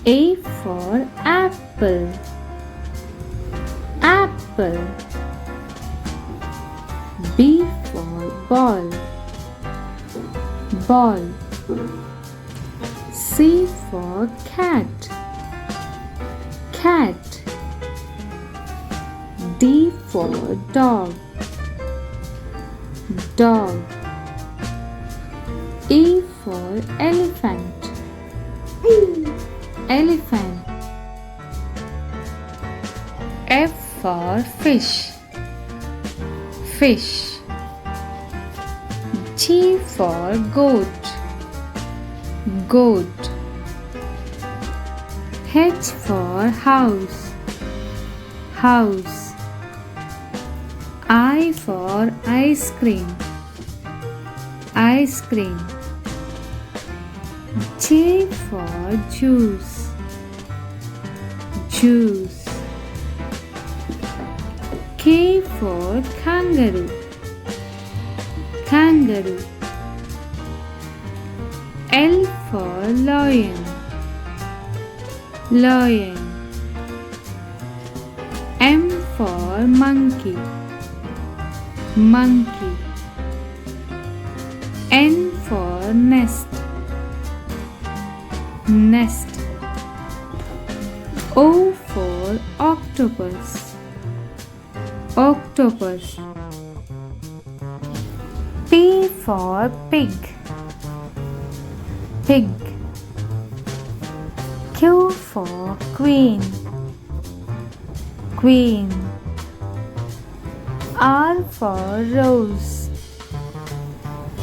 A for apple, apple. B for ball, ball. C for cat, cat. D for dog, dog. E for elephant, elephant. F for fish, fish. G for goat, goat. H for house, house. I for ice cream, ice cream. J for juice, juice. K for kangaroo, kangaroo. L for lion, lion. M for monkey, monkey. N for nest, nest. O for octopus, octopus. P for pig, pig. Q for queen, queen. R for rose,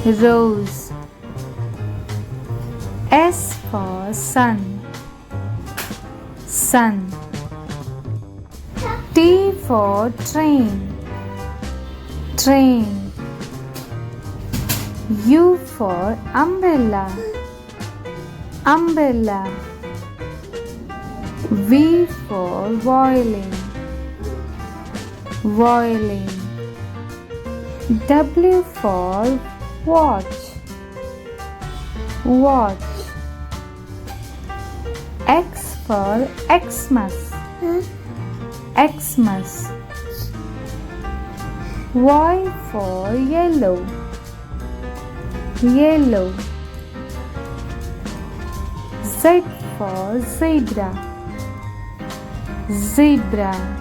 rose. S for sun, sun. T for train, train. U for umbrella, umbrella. V for violin, violin. W for watch, watch. X for Xmas, Xmas. Y for yellow, yellow. Z for zebra, zebra.